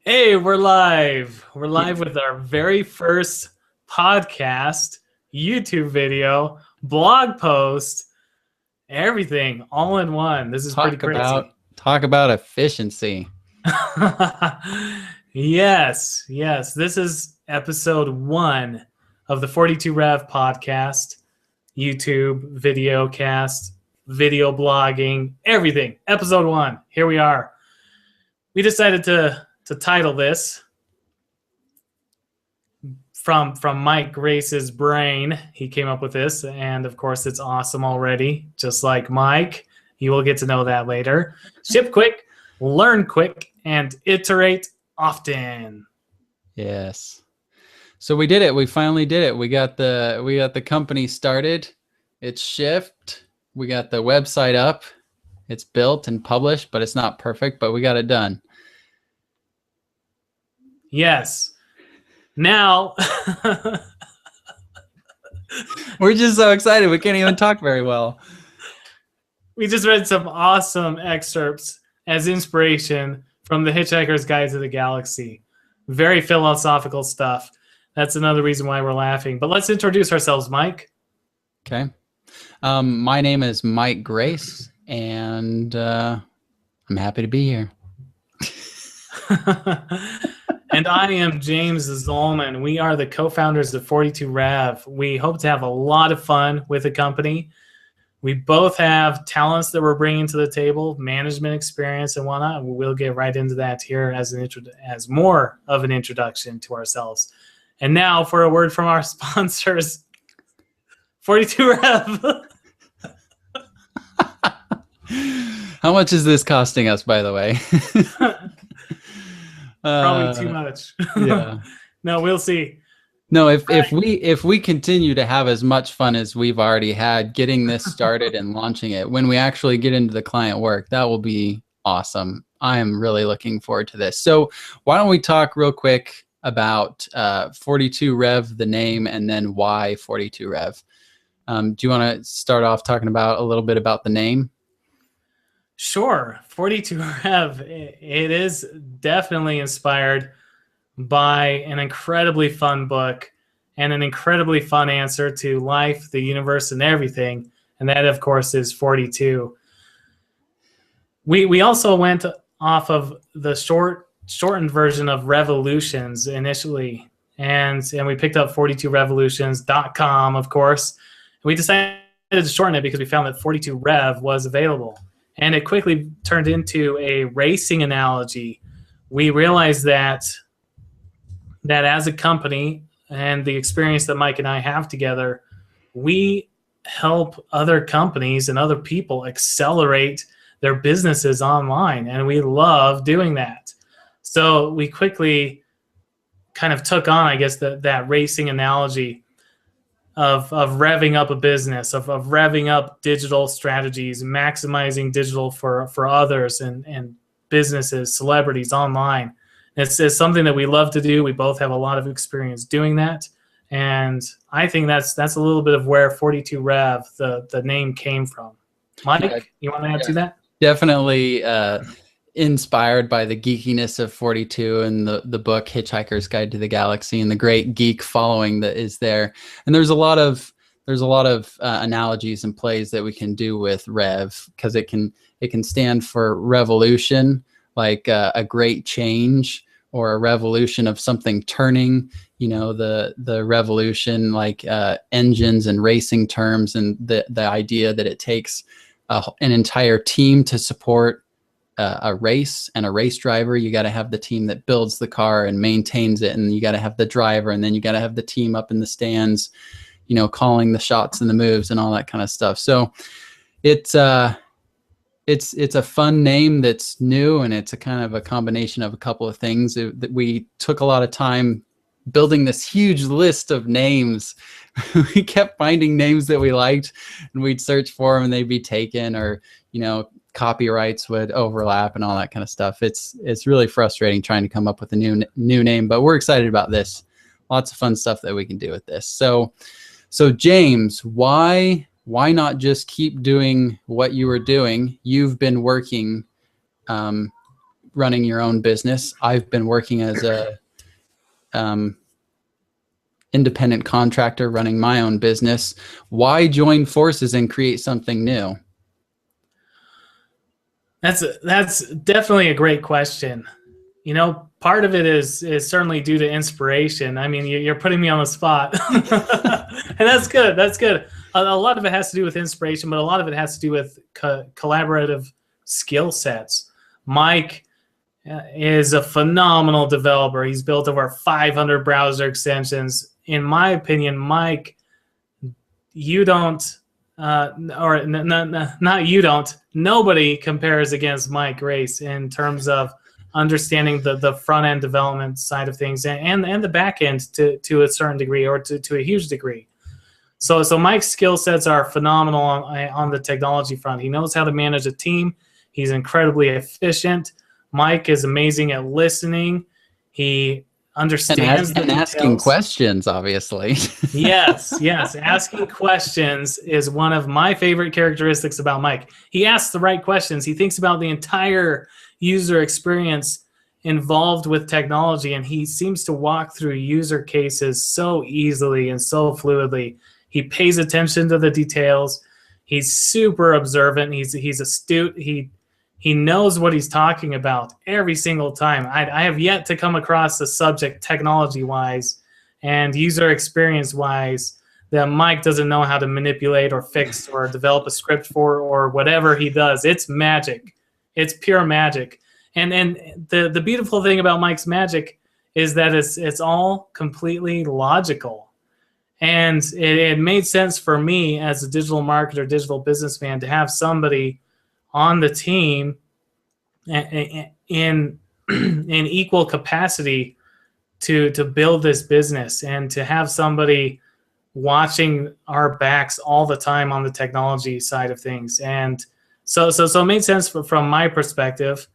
Hey, we're live. We're live with our very first podcast, YouTube video, blog post, everything all in one. This is pretty crazy. Talk about efficiency. Yes. This is episode 1 of the 42 Rev podcast, YouTube, video cast, video blogging, everything. Episode 1. Here we are. We decided to title this from Mike Grace's brain. He came up with this, and of course it's awesome already, just like Mike. You will get to know that later. Ship quick, learn quick, and iterate often. Yes. So we did it. We finally did it. We got the company started. It's shipped. We got the website up. It's built and published, but it's not perfect, but we got it done. Yes. Now, we're just so excited. We can't even talk very well. We just read some awesome excerpts as inspiration from The Hitchhiker's Guide to the Galaxy. Very philosophical stuff. That's another reason why we're laughing. But let's introduce ourselves, Mike. Okay. My name is Mike Grace, and I'm happy to be here. And I am James Zolman. We are the co-founders of 42 Rev. We hope to have a lot of fun with the company. We both have talents that we're bringing to the table, management experience and whatnot. We'll get right into that here as more of an introduction to ourselves. And now for a word from our sponsors, 42 Rev. How much is this costing us, by the way? Probably too much. Yeah. No, we'll see. No, if we continue to have as much fun as we've already had getting this started and launching it, when we actually get into the client work, that will be awesome. I am really looking forward to this. So why don't we talk real quick about 42 Rev, the name, and then why 42 Rev? Do you want to start off talking about a little bit about the name? Sure. 42 Rev, it is definitely inspired by an incredibly fun book and an incredibly fun answer to life, the universe, and everything. And that, of course, is 42. We also went off of the shortened version of Revolutions initially. And we picked up 42revolutions.com, of course. We decided to shorten it because we found that 42 Rev was available. And it quickly turned into a racing analogy. We realized that as a company and the experience that Mike and I have together, we help other companies and other people accelerate their businesses online. And we love doing that. So we quickly kind of took on, I guess, that racing analogy of revving up a business, of revving up digital strategies, maximizing digital for others and businesses, celebrities online. It's something that we love to do. We both have a lot of experience doing that. And I think that's a little bit of where 42 Rev, the name, came from. Mike, you want to add to that? Definitely inspired by the geekiness of 42 and the book Hitchhiker's Guide to the Galaxy and the great geek following that is there. And there's a lot of analogies and plays that we can do with Rev, because it can stand for revolution, like a great change, or a revolution of something turning, the revolution, like engines and racing terms, and the idea that it takes an entire team to support a race and a race driver. You got to have the team that builds the car and maintains it, and you got to have the driver, and then you got to have the team up in the stands, calling the shots and the moves and all that kind of stuff. So it's a fun name that's new, and it's a kind of a combination of a couple of things that we took a lot of time building this huge list of names. We kept finding names that we liked, and we'd search for them and they'd be taken, or copyrights would overlap and all that kind of stuff. It's really frustrating trying to come up with a new name, but we're excited about this. Lots of fun stuff that we can do with this. So James, why why not just keep doing what you were doing? You've been working, running your own business. I've been working as a independent contractor running my own business. Why join forces and create something new? That's definitely a great question. You know, part of it is certainly due to inspiration. I mean, you're putting me on the spot, and that's good. That's good. A lot of it has to do with inspiration, but a lot of it has to do with collaborative skill sets. Mike is a phenomenal developer. He's built over 500 browser extensions. In my opinion, Mike, you don't, not you don't. Nobody compares against Mike Grace in terms of understanding the front end development side of things and the back end to a certain degree, or to a huge degree. So Mike's skill sets are phenomenal on the technology front. He knows how to manage a team. He's incredibly efficient. Mike is amazing at listening. He understands and asking questions, obviously. Yes. Asking questions is one of my favorite characteristics about Mike. He asks the right questions. He thinks about the entire user experience involved with technology, and he seems to walk through user cases so easily and so fluidly. He pays attention to the details. He's super observant. He's astute. He knows what he's talking about every single time. I have yet to come across a subject technology-wise and user experience-wise that Mike doesn't know how to manipulate or fix or develop a script for, or whatever he does. It's magic. It's pure magic. And the beautiful thing about Mike's magic is that it's all completely logical. And it made sense for me as a digital marketer, digital businessman, to have somebody on the team in equal capacity to build this business, and to have somebody watching our backs all the time on the technology side of things. And so it made sense from my perspective,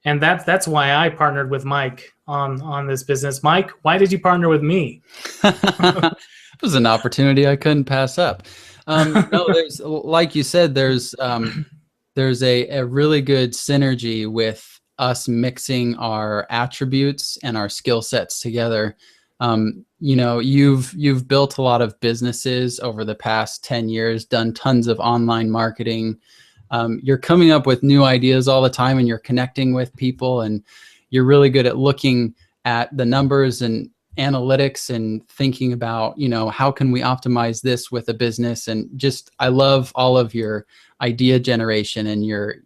and that's why I partnered with Mike on this business. Mike, why did you partner with me? It was an opportunity I couldn't pass up. No, there's, like you said, there's a really good synergy with us mixing our attributes and our skill sets together. You know, you've built a lot of businesses over the past 10 years, done tons of online marketing. You're coming up with new ideas all the time, and you're connecting with people, and you're really good at looking at the numbers and analytics and thinking about, you know, how can we optimize this with a business? And just, I love all of your idea generation and your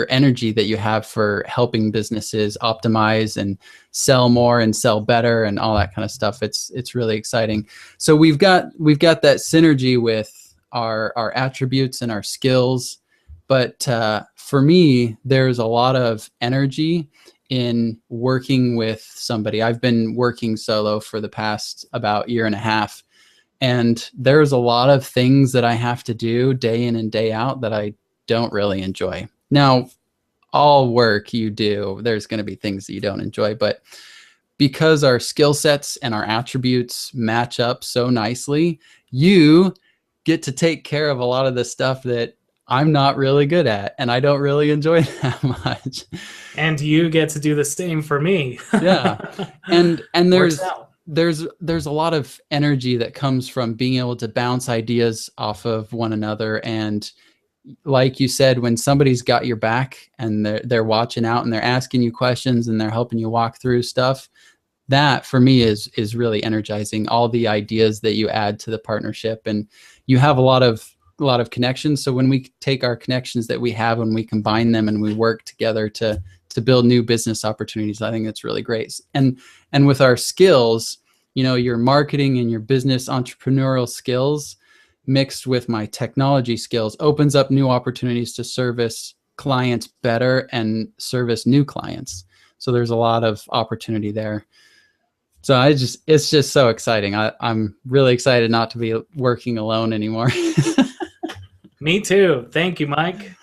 energy that you have for helping businesses optimize and sell more and sell better and all that kind of stuff. It's really exciting. So we've got that synergy with our attributes and our skills. But for me, there's a lot of energy in working with somebody. I've been working solo for the past about year and a half, and there's a lot of things that I have to do day in and day out that I don't really enjoy. Now, all work you do, there's going to be things that you don't enjoy, but because our skill sets and our attributes match up so nicely, you get to take care of a lot of the stuff that I'm not really good at, and I don't really enjoy that much. And you get to do the same for me. Yeah. And there's a lot of energy that comes from being able to bounce ideas off of one another. And like you said, when somebody's got your back and they're watching out and they're asking you questions and they're helping you walk through stuff, that for me is really energizing. All the ideas that you add to the partnership, and you have a lot of connections. So when we take our connections that we have, when we combine them and we work together to build new business opportunities, I think that's really great. And with our skills, you know, your marketing and your business entrepreneurial skills mixed with my technology skills opens up new opportunities to service clients better and service new clients. So there's a lot of opportunity there. So it's just so exciting. I'm really excited not to be working alone anymore. Me too. Thank you, Mike.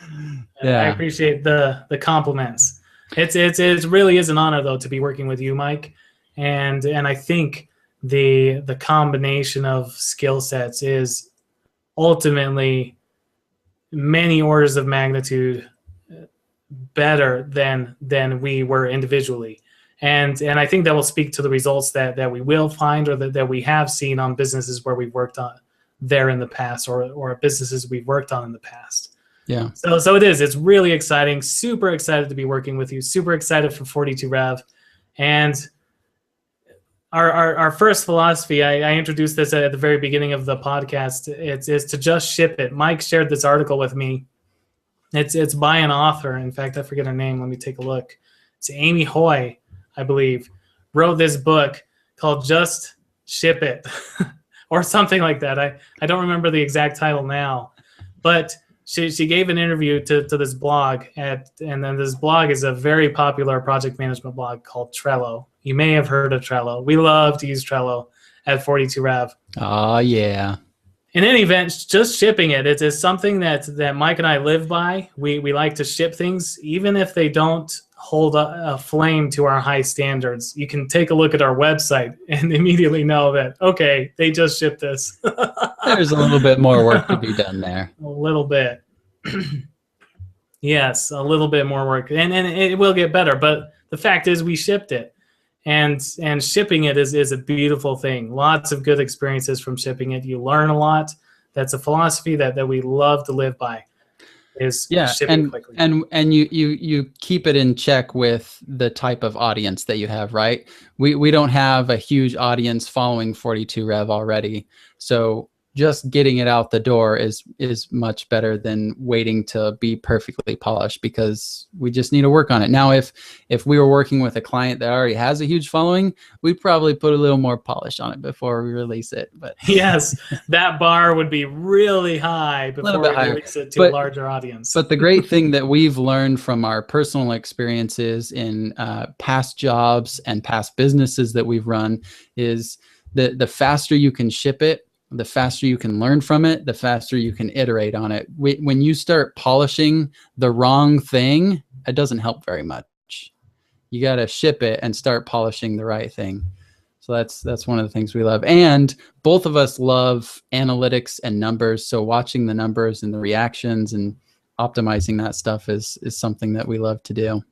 Yeah. I appreciate the compliments. It really is an honor, though, to be working with you, Mike. And I think the combination of skill sets is ultimately many orders of magnitude better than we were individually. And I think that will speak to the results that we will find, or that we have seen on businesses where we've worked on there in the past, or businesses we've worked on in the past. Yeah. So it's really exciting. Super excited to be working with you. Super excited for 42 Rev. And our first philosophy, I introduced this at the very beginning of the podcast, is to just ship it. Mike shared this article with me. It's by an author. In fact, I forget her name. Let me take a look. It's Amy Hoy, I believe, wrote this book called Just Ship It or something like that. I don't remember the exact title now, but she gave an interview to this blog, and then this blog is a very popular project management blog called Trello. You may have heard of Trello. We love to use Trello at 42 Rev. Oh, yeah. In any event, just shipping it is something that Mike and I live by. We like to ship things, even if they don't hold a flame to our high standards. You can take a look at our website and immediately know that, okay, they just shipped this. There's a little bit more work to be done there. A little bit. Yes, a little bit more work. And it will get better. But the fact is we shipped it. And shipping it is a beautiful thing. Lots of good experiences from shipping it. You learn a lot. That's a philosophy that we love to live by. Is shipping quickly. And you keep it in check with the type of audience that you have, right? We don't have a huge audience following 42 Rev already. So just getting it out the door is much better than waiting to be perfectly polished, because we just need to work on it. Now, if we were working with a client that already has a huge following, we'd probably put a little more polish on it before we release it. But yes, that bar would be really high before we release it to a larger audience. But the great thing that we've learned from our personal experiences in past jobs and past businesses that we've run is that the faster you can ship it, the faster you can learn from it, the faster you can iterate on it. When you start polishing the wrong thing, it doesn't help very much. You got to ship it and start polishing the right thing. So that's one of the things we love. And both of us love analytics and numbers. So watching the numbers and the reactions and optimizing that stuff is something that we love to do.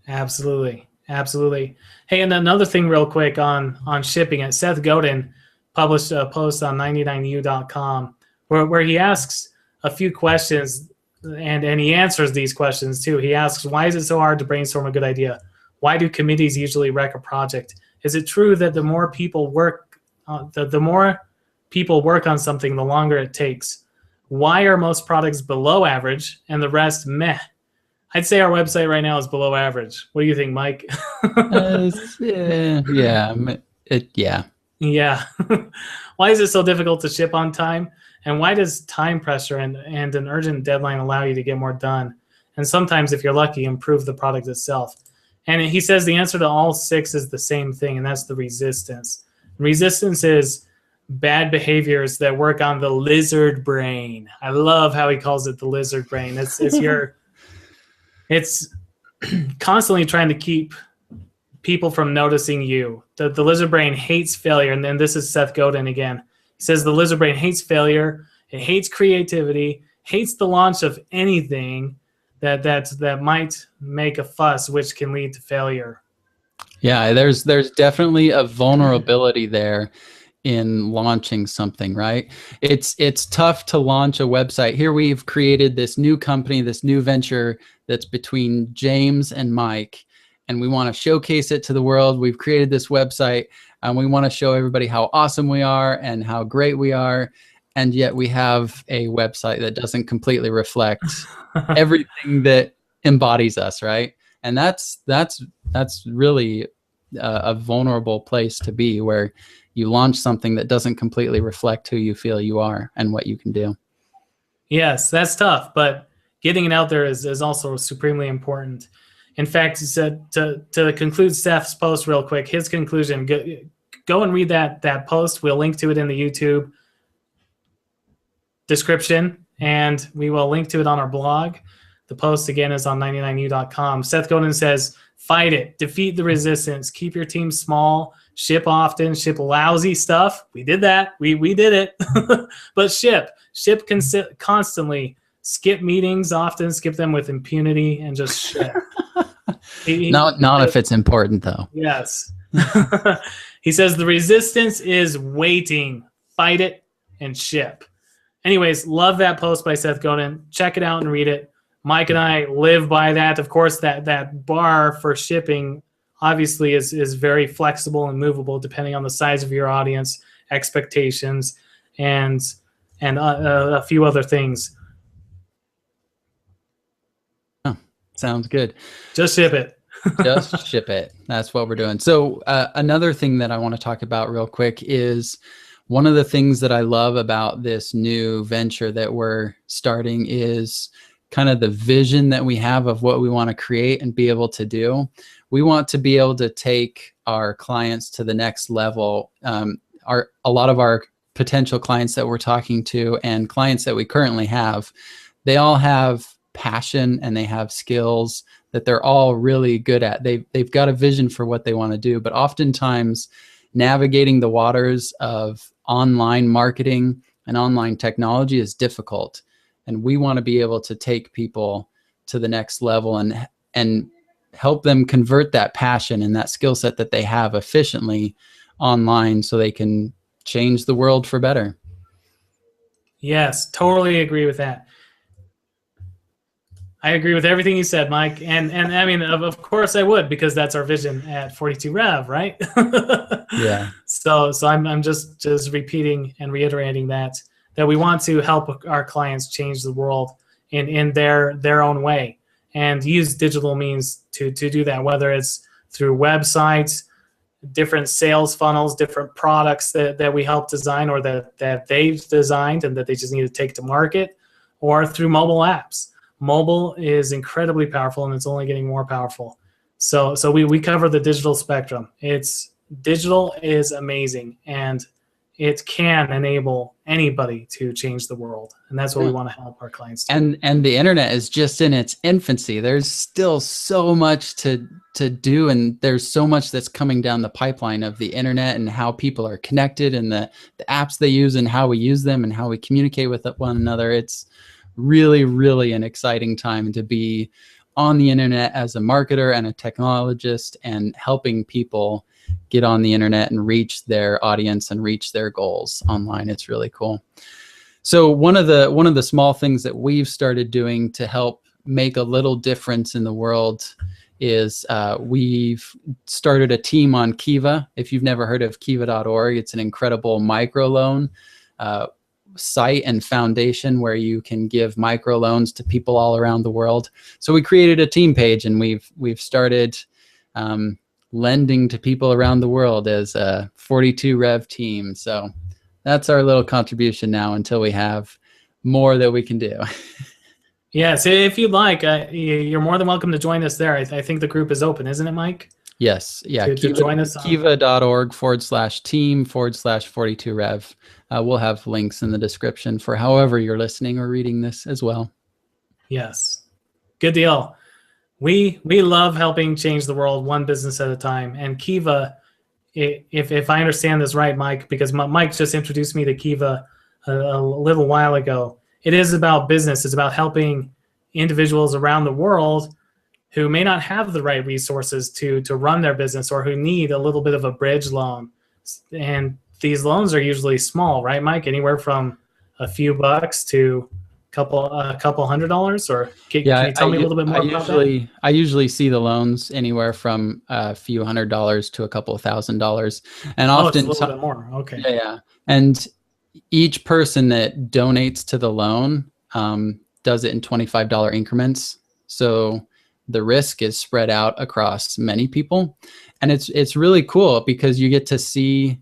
Absolutely. Absolutely. Hey, and another thing real quick on shipping it, Seth Godin published a post on 99u.com where he asks a few questions, and he answers these questions too. He asks, why is it so hard to brainstorm a good idea? Why do committees usually wreck a project? Is it true that the more people work on something, the longer it takes? Why are most products below average and the rest meh? I'd say our website right now is below average. What do you think, Mike? Yeah. Why is it so difficult to ship on time? And why does time pressure and an urgent deadline allow you to get more done? And sometimes, if you're lucky, improve the product itself. And he says the answer to all six is the same thing, and that's the resistance. Resistance is bad behaviors that work on the lizard brain. I love how he calls it the lizard brain. It's constantly trying to keep people from noticing you. The lizard brain hates failure. And then this is Seth Godin again. He says the lizard brain hates failure. It hates creativity, hates the launch of anything that might make a fuss, which can lead to failure. Yeah, there's definitely a vulnerability there in launching something, right? It's tough to launch a website. Here we've created this new company, this new venture that's between James and Mike, and we want to showcase it to the world. We've created this website, and we want to show everybody how awesome we are and how great we are. And yet we have a website that doesn't completely reflect everything that embodies us, right? And that's really a vulnerable place to be, where you launch something that doesn't completely reflect who you feel you are and what you can do. Yes, that's tough, but getting it out there is also supremely important. In fact, he said to conclude Seth's post real quick, his conclusion, go and read that post. We'll link to it in the YouTube description, and we will link to it on our blog. The post, again, is on 99u.com. Seth Godin says, fight it, defeat the resistance, keep your team small, ship often, ship lousy stuff. We did that. We did it. But ship constantly, skip meetings often, skip them with impunity, and just ship. Not if it's important, though. Yes. He says the resistance is waiting. Fight it and ship. Anyways, love that post by Seth Godin. Check it out and read it. Mike and I live by that. Of course, that bar for shipping obviously is very flexible and movable depending on the size of your audience, expectations, and a few other things. Oh, sounds good. Just ship it. Just ship it. That's what we're doing. So another thing that I want to talk about real quick is one of the things that I love about this new venture that we're starting is kind of the vision that we have of what we want to create and be able to do. We want to be able to take our clients to the next level. A lot of our potential clients that we're talking to and clients that we currently have, they all have passion and they have skills that they're all really good at. They've got a vision for what they want to do, but oftentimes navigating the waters of online marketing and online technology is difficult. And we want to be able to take people to the next level and help them convert that passion and that skill set that they have efficiently online so they can change the world for better. Yes, totally agree with that. I agree with everything you said, Mike. And I mean, of course I would, because that's our vision at 42 Rev, right? Yeah. So I'm just repeating and reiterating that we want to help our clients change the world in their own way and use digital means to do that, whether it's through websites, different sales funnels, different products that we help design or that they've designed and that they just need to take to market, or through mobile apps. Mobile is incredibly powerful and it's only getting more powerful. So we cover the digital spectrum. Digital is amazing and it can enable anybody to change the world. And that's what we want to help our clients do. And the internet is just in its infancy. There's still so much to do, and there's so much that's coming down the pipeline of the internet and how people are connected and the apps they use and how we use them and how we communicate with one another. It's really, really an exciting time to be on the internet as a marketer and a technologist and helping people get on the internet and reach their audience and reach their goals online. It's really cool. So one of the small things that we've started doing to help make a little difference in the world is we've started a team on Kiva. If you've never heard of kiva.org, it's an incredible microloan site and foundation where you can give microloans to people all around the world. So we created a team page and we've started lending to people around the world as a 42 Rev team. So that's our little contribution now until we have more that we can do. Yes, if you'd like, you're more than welcome to join us there. I think the group is open, isn't it, Mike? Yes. Yeah. To join us. Kiva.org/team/42 Rev. We'll have links in the description for however you're listening or reading this as well. Yes. Good deal. We love helping change the world one business at a time. And Kiva, if I understand this right, Mike, because Mike just introduced me to Kiva a little while ago, it is about business. It's about helping individuals around the world who may not have the right resources to run their business or who need a little bit of a bridge loan. And these loans are usually small, right, Mike? Anywhere from a few bucks to a couple $100, or can you tell me a little bit more about that? I usually see the loans anywhere from a few $100s to a couple $1,000, and often it's a little bit more. Okay. Yeah, and each person that donates to the loan does it in $25 increments. So the risk is spread out across many people, and it's really cool because you get to see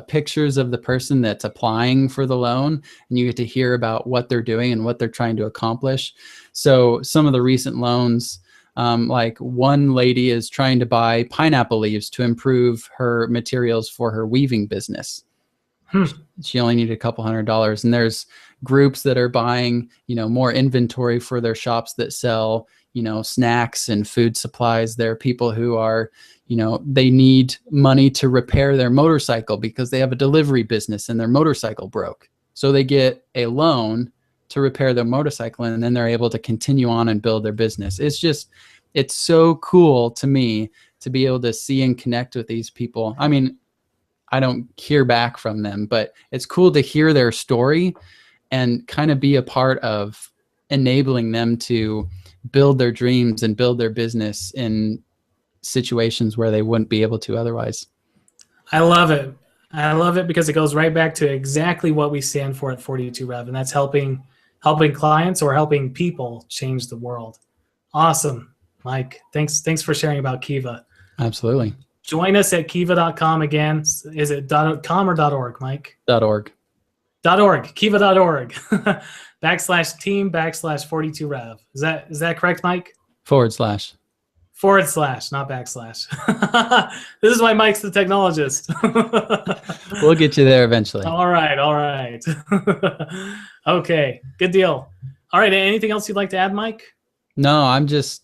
pictures of the person that's applying for the loan, and you get to hear about what they're doing and what they're trying to accomplish. So some of the recent loans, like one lady is trying to buy pineapple leaves to improve her materials for her weaving business. She only needed a couple $100s, and there's groups that are buying, more inventory for their shops that sell, snacks and food supplies. There are people who are, they need money to repair their motorcycle because they have a delivery business and their motorcycle broke. So they get a loan to repair their motorcycle, and then they're able to continue on and build their business. It's so cool to me to be able to see and connect with these people. I mean, I don't hear back from them, but it's cool to hear their story and kind of be a part of enabling them to build their dreams and build their business in situations where they wouldn't be able to otherwise. I love it. I love it because it goes right back to exactly what we stand for at 42 Rev, and that's helping clients or helping people change the world. Awesome, Mike. Thanks for sharing about Kiva. Absolutely. Join us at kiva.com again. Is it .com or .org, Mike? .org. .org. Kiva.org. /team/42rev. Is that correct, Mike? / /, not /. This is why Mike's the technologist. We'll get you there eventually. All right. Okay, good deal. All right, anything else you'd like to add, Mike? No, this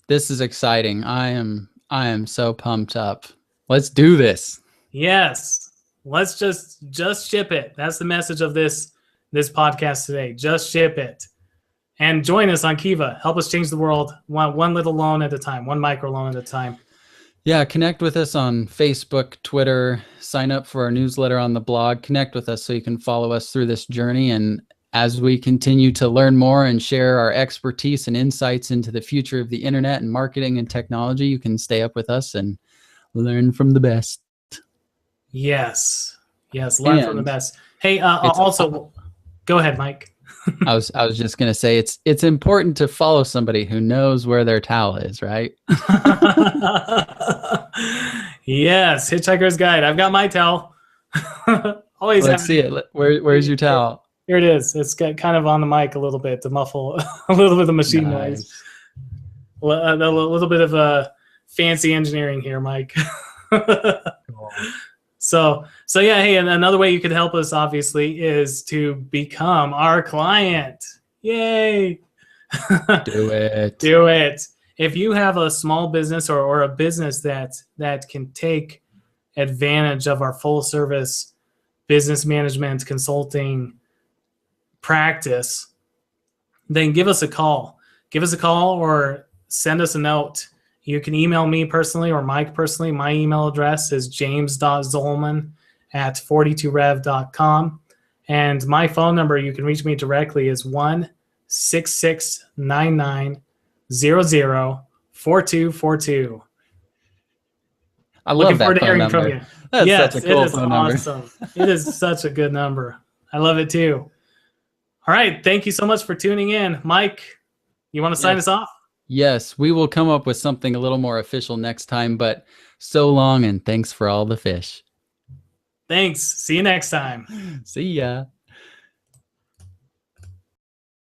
is exciting. I am so pumped up. Let's do this. Yes. Let's just ship it. That's the message of this podcast today. Just ship it. And join us on Kiva. Help us change the world one little loan at a time, one micro loan at a time. Yeah, connect with us on Facebook, Twitter, sign up for our newsletter on the blog, connect with us so you can follow us through this journey. And as we continue to learn more and share our expertise and insights into the future of the internet and marketing and technology, you can stay up with us and learn from the best. Yes, learn from the best. Hey, also, go ahead, Mike. I was just going to say it's important to follow somebody who knows where their towel is, right? Yes, Hitchhiker's Guide. I've got my towel. Always. Let's see it. Where's your towel? Here it is. It's got kind of on the mic a little bit to muffle a little bit of machine noise. A little bit of fancy engineering here, Mike. Cool. So yeah, hey, and another way you could help us, obviously, is to become our client. Yay! Do it. Do it. If you have a small business or a business that can take advantage of our full service business management consulting practice, then give us a call. Give us a call or send us a note. You can email me personally or Mike personally. My email address is james.zolman@42rev.com. And my phone number, you can reach me directly, is 1-6699-004242. I love that phone number. From you. That's yes, such a cool phone awesome. It is such a good number. I love it too. All right. Thank you so much for tuning in. Mike, you want to sign us off? Yes, we will come up with something a little more official next time, but so long and thanks for all the fish. Thanks. See you next time. See ya.